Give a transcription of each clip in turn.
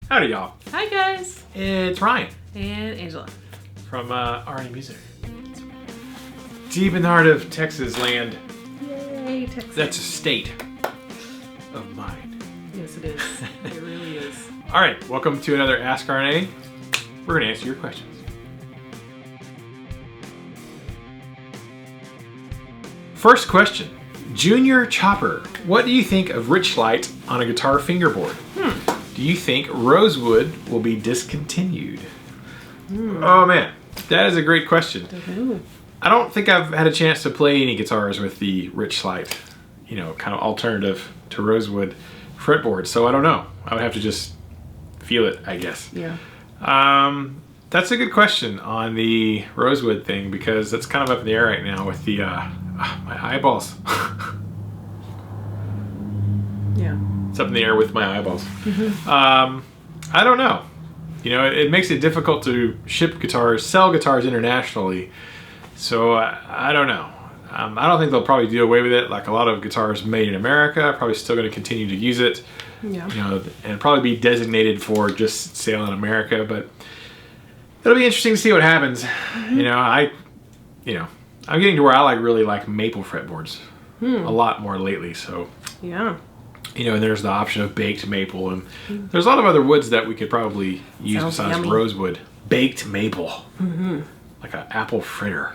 Howdy, y'all. Hi, guys. It's Ryan And Angela. from RE Music. Deep in the heart of Texas land. Yay, Texas. That's a state of mind. Yes, it is. It really is. All right, welcome to another Ask RNA. We're going to answer your questions. First question. Junior Chopper, what do you think of Richlight on a guitar fingerboard? Do you think Rosewood will be discontinued? Oh man, that is a great question. I don't think I've had a chance to play any guitars with the Richlight, kind of alternative to Rosewood fretboard, so I don't know. I would have to just feel it, I guess. Yeah. That's a good question on the Rosewood thing because that's kind of up in the air right now with the my eyeballs. Yeah. It's up in the air with my eyeballs. I don't know. It makes it difficult to sell guitars internationally. So I don't know. I don't think they'll probably do away with it. Like a lot of guitars made in America, probably still going to continue to use it. Yeah. And probably be designated for just sale in America. But it'll be interesting to see what happens. I'm getting to where I really like maple fretboards a lot more lately. So Yeah. and there's the option of baked maple, and there's a lot of other woods that we could probably use Sounds besides yummy. rosewood. Baked maple, like an apple fritter.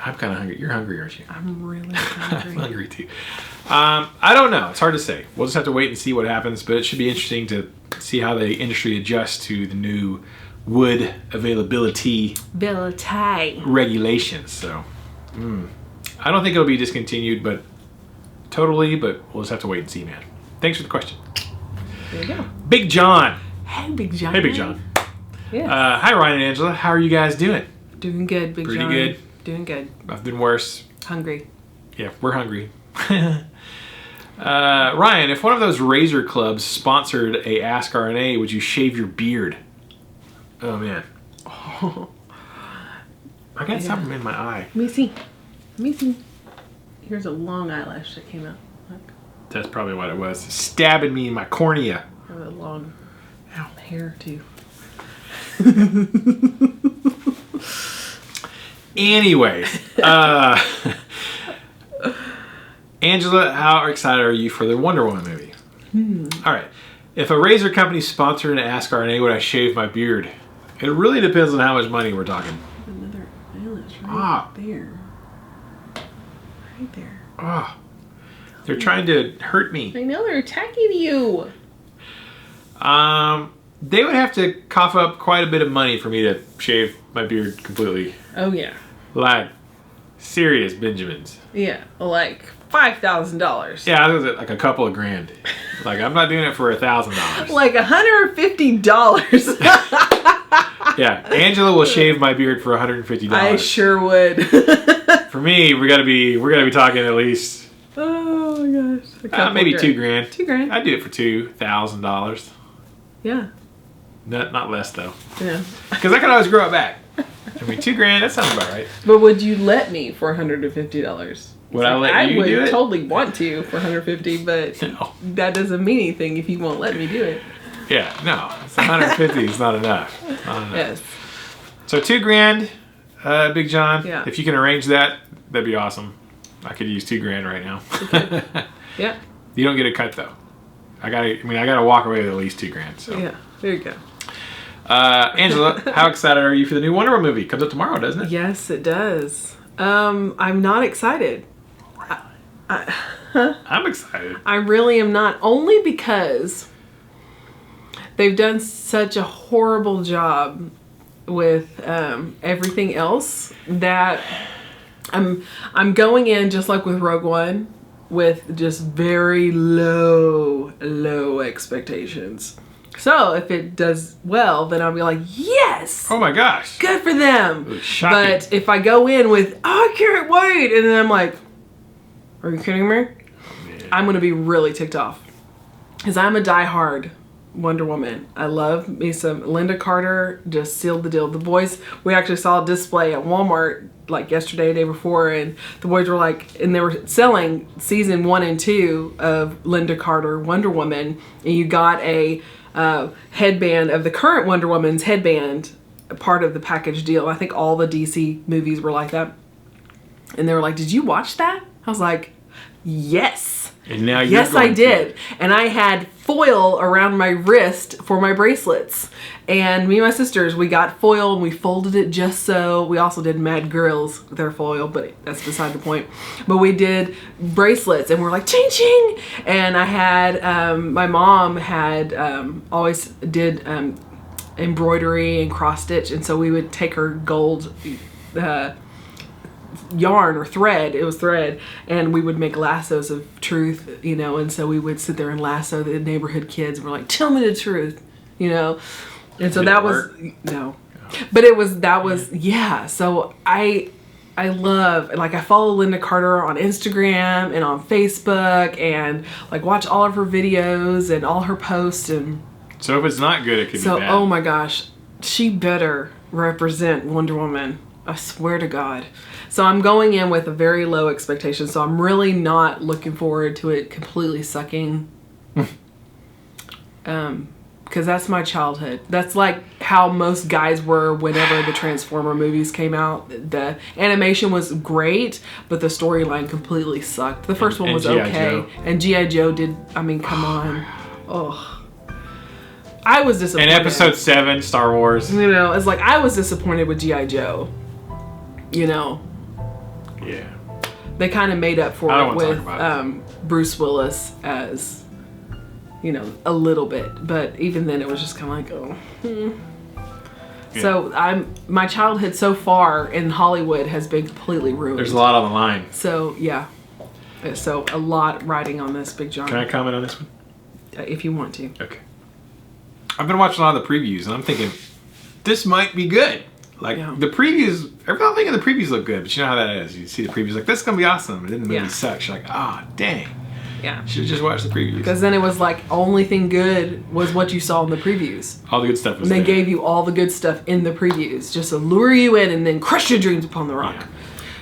I'm kind of hungry. You're hungry, aren't you? I'm really I'm hungry. hungry too. I don't know. It's hard to say. We'll just have to wait and see what happens, but it should be interesting to see how the industry adjusts to the new wood availability regulations. So, I don't think it'll be discontinued, but we'll just have to wait and see, man. Thanks for the question. There you go. Big John. Hey, Big John. Hey, Big John. Yeah. Hi, Ryan and Angela. How are you guys doing? Doing good, Big Pretty John. good. Doing good. I've been worse. Hungry. Yeah, we're hungry. Ryan, if one of those razor clubs sponsored a Ask RNA, would you shave your beard? Oh, man. I got something in my eye. Let me see. Here's a long eyelash that came out. Look. That's probably what it was. Stabbing me in my cornea. I have a long hair, too. Anyway, Angela, how excited are you for the Wonder Woman movie? All right. If a razor company sponsored an Ask RNA, would I shave my beard? It really depends on how much money we're talking. Another eyelash right there. Right there. Oh, they're trying to hurt me. I know, they're attacking you. They would have to cough up quite a bit of money for me to shave my beard completely. Oh, yeah. Like, serious Benjamins. Yeah, like $5,000. Yeah, I was at like a couple of grand. Like, I'm not doing it for $1,000. Like $150. Yeah, Angela will shave my beard for $150. I sure would. For me, we gotta be talking at least Oh my gosh. A couple maybe grand. $2,000. $2,000. I'd do it for $2,000. Yeah. Not less though, Yeah. because I can always grow it back. I mean, $2,000. That sounds about right. But would you let me for $150? Would I let you do it? I would totally want to for $150, but No. that doesn't mean anything if you won't let me do it. Yeah, no, it's $150 is not enough. Not enough. Yes. So $2,000, Big John. Yeah. If you can arrange that, that'd be awesome. I could use $2,000 right now. Yeah. You don't get a cut though. I gotta walk away with at least $2,000. So. Yeah. There you go. Angela, how excited are you for the new Wonder Woman movie? Comes up tomorrow, doesn't it? Yes, it does. I'm not excited. I'm excited. I really am not, only because they've done such a horrible job with everything else that I'm going in just like with Rogue One with just very low expectations. So if it does well, then I'll be like, yes! Oh my gosh. Good for them. Shocking. But if I go in with, I can't wait, and then I'm like, are you kidding me? I'm going to be really ticked off. Because I'm a diehard Wonder Woman. I love me some Linda Carter. Just sealed the deal. The boys, we actually saw a display at Walmart like yesterday, day before, and the boys were like, and they were selling season 1 and 2 of Linda Carter Wonder Woman, and you got a headband of the current Wonder Woman's headband, part of the package deal. I think all the DC movies were like that. And they were like, "Did you watch that?" I was like, "Yes." And now you're yes, I going did. And I had foil around my wrist for my bracelets. And me and my sisters, we got foil and we folded it just so. We also did Mad Girls with their foil, but that's beside the point. But we did bracelets and we're like, ching ching. And I had, my mom had always did embroidery and cross stitch. And so we would take her gold yarn or thread, it was thread, and we would make lassos of truth, you know, and so we would sit there and lasso the neighborhood kids and we're like, tell me the truth, you know. And so that was no. But that was yeah. So I love, like, I follow Linda Carter on Instagram and on Facebook and like watch all of her videos and all her posts. And so if it's not good, it could be bad. Oh my gosh, she better represent Wonder Woman. I swear to God. So I'm going in with a very low expectation. So I'm really not looking forward to it completely sucking. Because that's my childhood. That's like how most guys were whenever the Transformer movies came out. The animation was great, but the storyline completely sucked. The first one was okay. And G.I. Joe did, I mean, come on. Oh. I was disappointed. And episode 7, Star Wars. You know, it's like I was disappointed with G.I. Joe. You know. Yeah. They kind of made up for it with Bruce Willis as, you know, a little bit. But even then it was just kind of like, oh. Yeah. So my childhood so far in Hollywood has been completely ruined. There's a lot on the line. So, yeah. So a lot riding on this, Big John. Can I comment on this one? If you want to. Okay. I've been watching a lot of the previews and I'm thinking, this might be good. Like, the previews, everything in the previews look good, but you know how that is. You see the previews like, this is going to be awesome, and then the movie sucks. You're like, ah, oh, dang. Yeah. Should have just watched the previews. Because then it was like, only thing good was what you saw in the previews. All the good stuff was there. And they gave you all the good stuff in the previews, just to lure you in and then crush your dreams upon the rock. Yeah.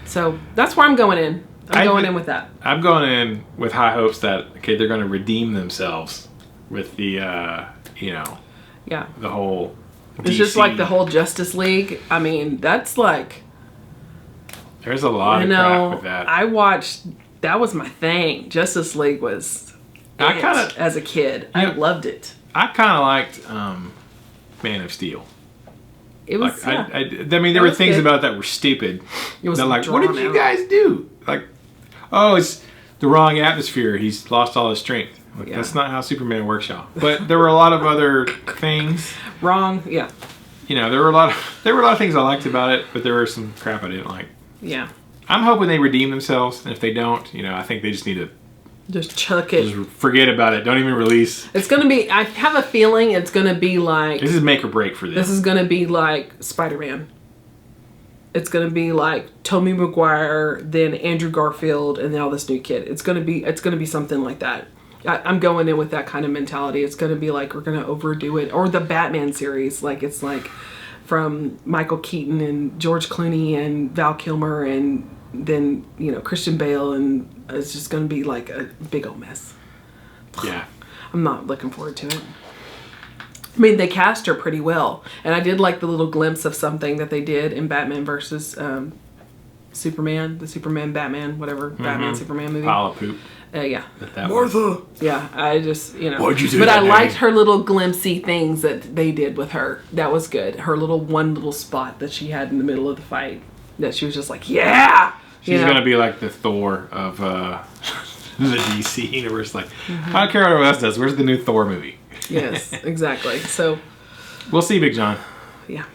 So, that's where I'm going in. I'm going in with that. I'm going in with high hopes that, okay, they're going to redeem themselves with the, you know, the whole... It's DC. Just like the whole Justice League. I mean, that's like... There's a lot of crap with that. I watched... That was my thing. Justice League was... as a kid. I loved it. I kind of liked Man of Steel. It was... Like, I mean, there were things about that were stupid. It was like, what did you guys do? Like, oh, it's the wrong atmosphere. He's lost all his strength. Like, that's not how Superman works, y'all. But there were a lot of other things. Wrong, yeah. You know, there were a lot of things I liked about it, but there were some crap I didn't like. Yeah. I'm hoping they redeem themselves, and if they don't, you know, I think they just need to just chuck it. Just forget about it. Don't even release. It's gonna be. I have a feeling it's gonna be like. This is make or break for them. This is gonna be like Spider-Man. It's gonna be like Tobey Maguire, then Andrew Garfield, and now this new kid. It's gonna be something like that. I'm going in with that kind of mentality. It's going to be like, we're going to overdo it. Or the Batman series. Like, it's like from Michael Keaton and George Clooney and Val Kilmer and then, you know, Christian Bale. And it's just going to be like a big old mess. Yeah. I'm not looking forward to it. I mean, they cast her pretty well. And I did like the little glimpse of something that they did in Batman versus Superman. The Superman, Batman, whatever. Batman, Superman movie. Pile of poop. Yeah. Martha. Yeah, I just, you know. Why'd you say but that I name? liked her little glimpsy things that they did with her. That was good. Her one little spot that she had in the middle of the fight. That she was just like, yeah! She's going to be like the Thor of the DC universe. Like, I don't care what everyone else does. Where's the new Thor movie? Yes, exactly. So. We'll see, Big John. Yeah.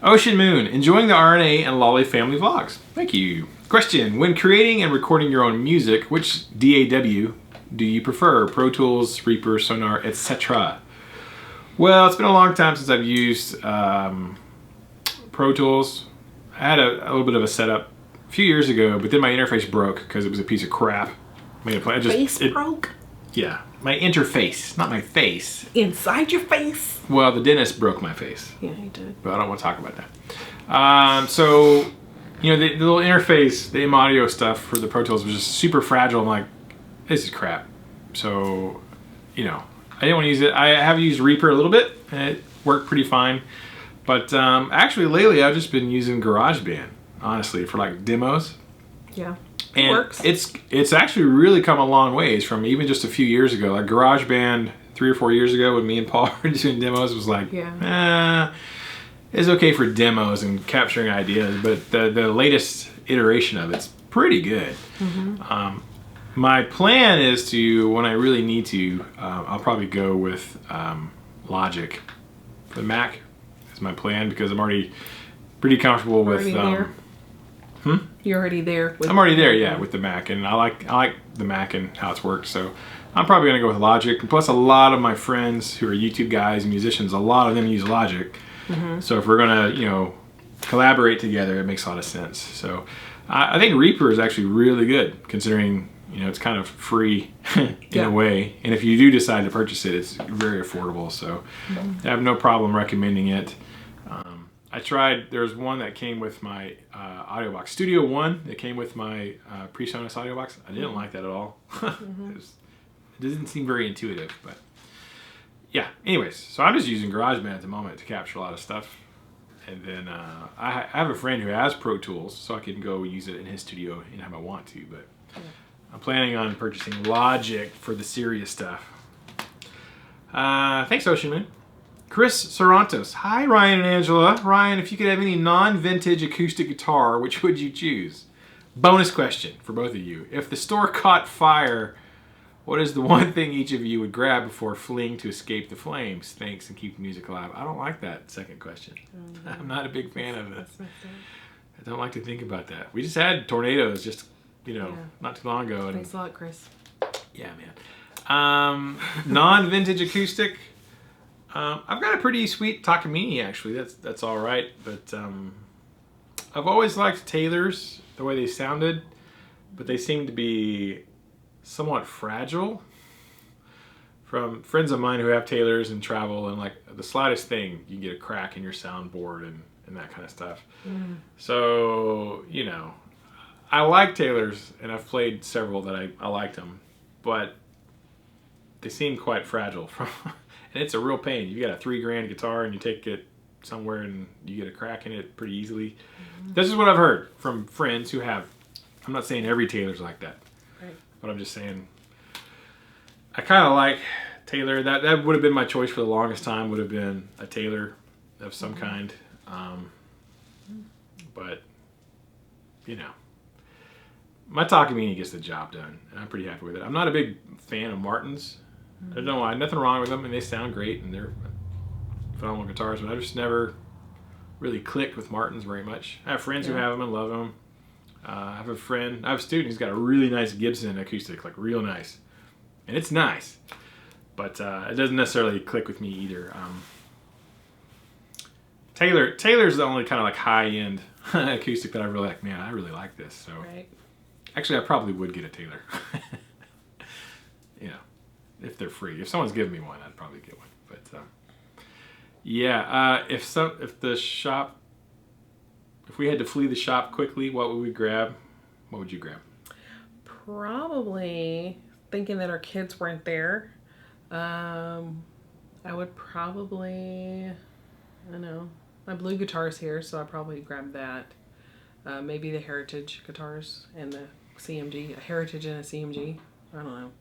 Ocean Moon. Enjoying the RNA and Lolly family vlogs. Thank you. Question: when creating and recording your own music, which DAW do you prefer? Pro Tools, Reaper, Sonar, etc. Well, it's been a long time since I've used Pro Tools. I had a little bit of a setup a few years ago, but then my interface broke because it was a piece of crap. Face broke? Yeah. my interface, not my face. Inside your face. Well, the dentist broke my face. Yeah, he did. But I don't want to talk about that. So, you know, the little interface, the M-Audio stuff for the Pro Tools was just super fragile. I'm like, this is crap. So, you know, I didn't want to use it. I have used Reaper a little bit, and it worked pretty fine. But actually, lately, I've just been using GarageBand, honestly, for like demos. Yeah. And works. it's actually really come a long ways from even just a few years ago. Like GarageBand 3 or 4 years ago when me and Paul were doing demos was like, it's okay for demos and capturing ideas, but the latest iteration of it's pretty good. Mm-hmm. My plan is to, when I really need to, I'll probably go with Logic for the Mac. Is my plan because I'm already pretty comfortable with. You're already there. I'm already there, yeah, with the Mac, and I like the Mac and how it's worked. So I'm probably gonna go with Logic. And plus, a lot of my friends who are YouTube guys and musicians, a lot of them use Logic. Mm-hmm. So if we're gonna, you know, collaborate together, it makes a lot of sense. So I think Reaper is actually really good, considering, you know, it's kind of free in a way. And if you do decide to purchase it, it's very affordable. So I have no problem recommending it. I tried, there was one that came with my audio box. Studio One, that came with my PreSonus audio box. I didn't like that at all. It doesn't seem very intuitive, but yeah. Anyways, so I'm just using GarageBand at the moment to capture a lot of stuff. And then I have a friend who has Pro Tools, so I can go use it in his studio anytime I want to, but I'm planning on purchasing Logic for the serious stuff. Thanks, Ocean Moon. Chris Sarantos. Hi, Ryan and Angela. Ryan, if you could have any non-vintage acoustic guitar, which would you choose? Bonus question for both of you. If the store caught fire, what is the one thing each of you would grab before fleeing to escape the flames? Thanks, and keep the music alive. I don't like that second question. I'm not a big fan of it. I don't like to think about that. We just had tornadoes just, you know, not too long ago. Thanks a lot, Chris. Yeah, man. Non-vintage acoustic. I've got a pretty sweet Takamine, actually. That's all right, but I've always liked Taylor's, the way they sounded, but they seem to be somewhat fragile. From friends of mine who have Taylor's and travel, and like the slightest thing, you can get a crack in your soundboard and that kind of stuff. So, you know, I like Taylor's, and I've played several that I liked them, but they seem quite fragile. And it's a real pain. You got a $3,000 guitar and you take it somewhere and you get a crack in it pretty easily. This is what I've heard from friends who have. I'm not saying every Taylor's like that, but I'm just saying I kind of like Taylor. That would have been my choice for the longest time. Would have been a Taylor of some kind, but you know, my Takamine gets the job done, and I'm pretty happy with it. I'm not a big fan of Martins. I don't know why. Nothing wrong with them, and they sound great, and they're phenomenal guitars, but I just never really clicked with Martins very much. I have friends who have them and love them. I have a student who's got a really nice Gibson acoustic, like real nice. And it's nice, but it doesn't necessarily click with me either. Taylor's the only kind of like high-end acoustic that I really like. Man, I really like this. So actually, I probably would get a Taylor. You know, if they're free. If someone's giving me one, I'd probably get one. But yeah, if we had to flee the shop quickly, what would we grab? What would you grab? Probably, thinking that our kids weren't there, I would probably, I don't know, my blue guitar's here, so I'd probably grab that. Maybe the Heritage guitars and the CMG, a Heritage and a CMG. I don't know.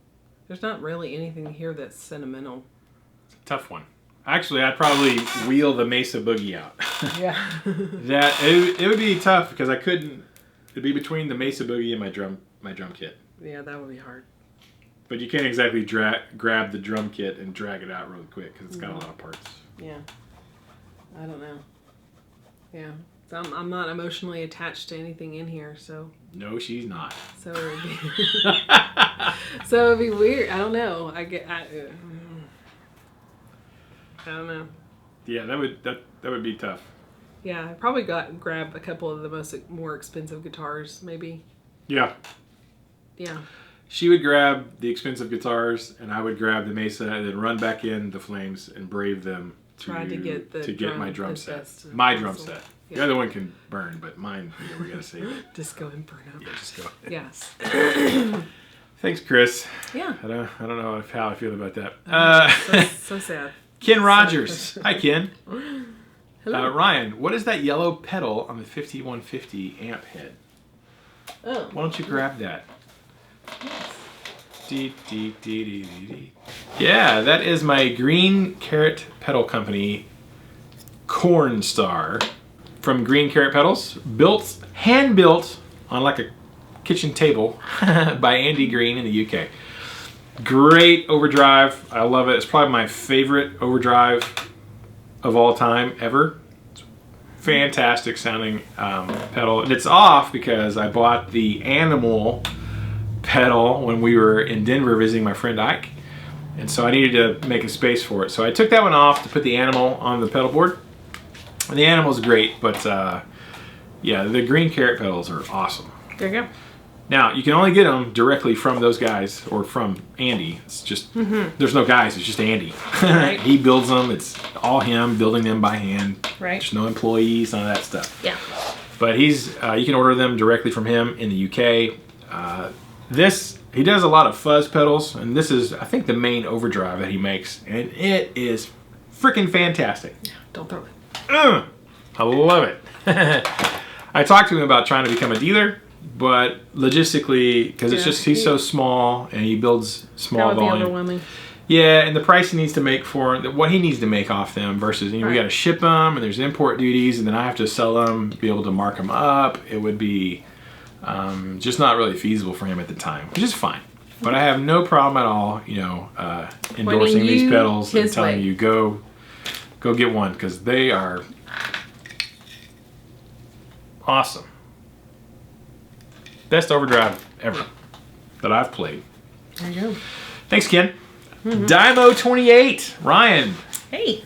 There's not really anything here that's sentimental. It's a tough one. Actually, I'd probably wheel the Mesa Boogie out. Yeah. It would be tough because I couldn't. It'd be between the Mesa Boogie and my drum kit. Yeah, that would be hard. But you can't exactly grab the drum kit and drag it out really quick because it's got a lot of parts. Yeah. I don't know. Yeah. So I'm not emotionally attached to anything in here, so. No, she's not. So it would be. So it'd be weird. I don't know. I don't know. Yeah, that would be tough. Yeah, I probably grab a couple of the more expensive guitars, maybe. Yeah. Yeah. She would grab the expensive guitars, and I would grab the Mesa, and then run back in the flames and brave them to get my drum set. My drum set. Yeah. The other one can burn, but mine, we gotta save it. Just go and burn up. Yeah, just go. Yes. Thanks, Chris. Yeah. I don't know how I feel about that. So sad. Ken Rogers. Hi, Ken. Hello. Ryan, what is that yellow pedal on the 5150 amp head? Oh. Why don't you grab that? Dee, dee, dee, dee, dee, dee. Yeah, that is my Green Carrot Pedal Company Corn Star from Green Carrot Pedals. Hand built on like a kitchen table by Andy Green in the UK. Great overdrive. I love it. It's probably my favorite overdrive of all time ever. It's fantastic sounding pedal. And it's off because I bought the Animal pedal when we were in Denver visiting my friend Ike, and so I needed to make a space for it. So I took that one off to put the Animal on the pedal board, and the Animal's great, but yeah, the Green Carrot pedals are awesome. There you go. Now you can only get them directly from those guys or from Andy. It's just there's no guys, it's just Andy. Right. He builds them. It's all him building them by hand. Right. There's no employees, none of that stuff. Yeah. But he's you can order them directly from him in the UK. He does a lot of fuzz pedals, and this is, I think, the main overdrive that he makes, and it is freaking fantastic. Yeah, don't throw it. I love it. I talked to him about trying to become a dealer, but logistically, because it's just he's so small and he builds small that would volume. be overwhelming. Yeah, and the price he needs to make for what he needs to make off them versus we got to ship them, and there's import duties, and then I have to sell them, be able to mark them up. It would be just not really feasible for him at the time, which is fine. But I have no problem at all, endorsing these pedals and telling you go get one because they are awesome. Best overdrive ever that I've played. There you go. Thanks, Ken. Dymo28, Ryan. Hey.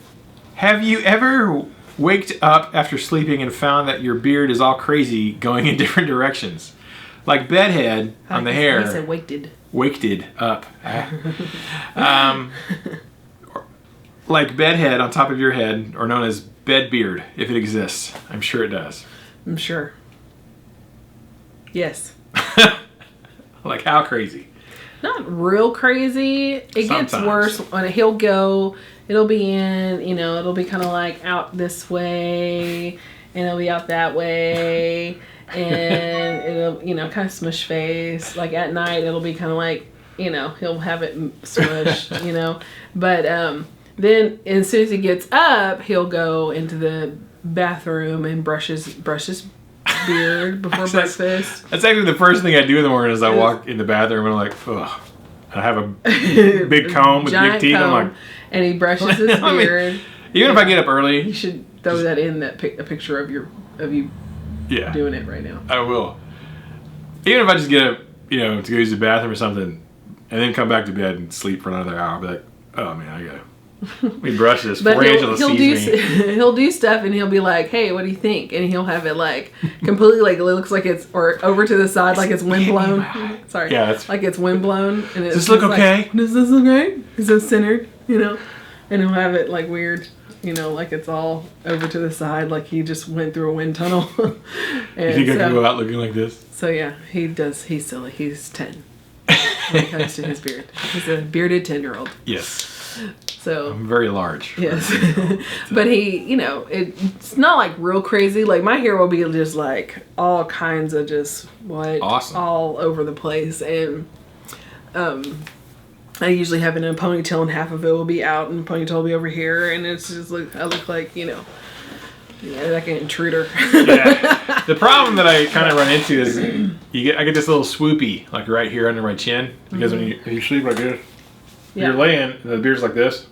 Have you ever waked up after sleeping and found that your beard is all crazy going in different directions? Like bedhead on the hair. I said Waked up. Like bedhead on top of your head, or known as bed beard, if it exists. I'm sure it does. I'm sure. Yes. Like how crazy? Not real crazy. It gets worse when it'll be in, it'll be kind of like out this way, and it'll be out that way, and it'll, kind of smush face. Like at night, it'll be kind of like, he'll have it smushed, But then as soon as he gets up, he'll go into the bathroom and brush his beard before breakfast. That's actually the first thing I do in the morning is I walk in the bathroom and I'm like, ugh. I have a big comb with big teeth. I'm like, and he brushes his beard. Even if I get up early, you should throw that in a picture of you doing it right now. I will. Even if I just get up, to go use the bathroom or something, and then come back to bed and sleep for another hour, I'll be like, oh man, I gotta. We brush this. But Angela sees me. He'll do stuff and he'll be like, "Hey, what do you think?" And he'll have it like completely like it looks like it's or over to the side like it's wind blown. Sorry, yeah, it's like it's wind blown. And does this look okay? Like, does this look okay? Is this centered? And he'll have it like weird. Like it's all over to the side, like he just went through a wind tunnel. And you think I can go out looking like this? So yeah, he does. He's silly. He's 10 when it comes to his beard. He's a bearded 10-year-old. Yes. So I'm very large. Yes. But he, it's not like real crazy. Like my hair will be just like all kinds of just awesome. All over the place. And I usually have it in a ponytail and half of it will be out and the ponytail will be over here. And it's just I look like, like an intruder. Yeah. The problem that I kind of run into is I get this little swoopy like right here under my chin because when you sleep like this, you're laying and the beard's like this,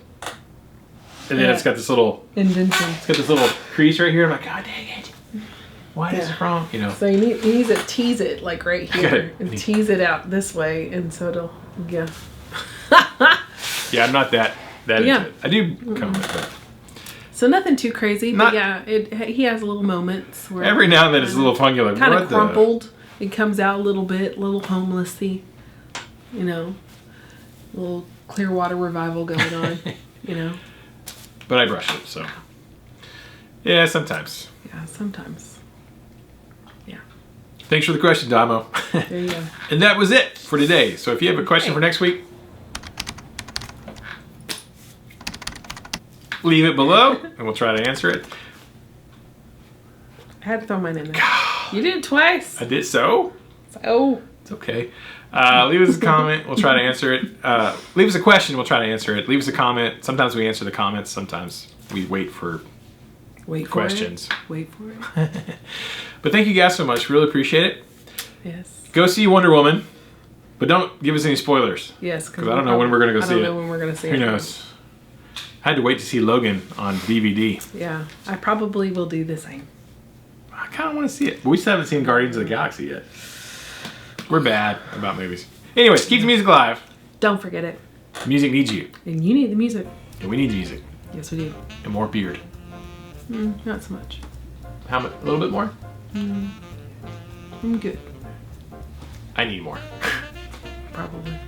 and then it's got this little indentation. It's got this little crease right here. I'm like, God dang it! Why is it wrong? So you need to tease it like right here and tease it out this way, and so it'll Yeah, I'm not that into it. I do comb it, but so nothing too crazy. But he has little moments where every now and then it's a little funky, like kind of crumpled. It comes out a little bit, a little homelessy. You know, a little Clearwater revival going on. You know. But I brush it, so. Yeah, sometimes. Yeah, sometimes. Yeah. Thanks for the question, Damo. There you go. And that was it for today. So if you have a question for next week, leave it below, and we'll try to answer it. I had to throw mine in there. You did it twice. I did so. Oh. It's okay. Leave us a comment. We'll try to answer it. Leave us a question. We'll try to answer it. Leave us a comment. Sometimes we answer the comments. Sometimes we wait for questions. Wait for it. But thank you guys so much. Really appreciate it. Yes. Go see Wonder Woman, but don't give us any spoilers. Yes. Because I don't know when we're going to go see it. I don't know when we're going to see it. Who knows? I had to wait to see Logan on DVD. Yeah. I probably will do the same. I kind of want to see it. But we still haven't seen Guardians of the Galaxy yet. We're bad about movies. Anyways, keep the music alive. Don't forget it. Music needs you. And you need the music. And we need music. Yes, we do. And more beard. Not so much. How much? A little bit more? I'm good. I need more. Probably.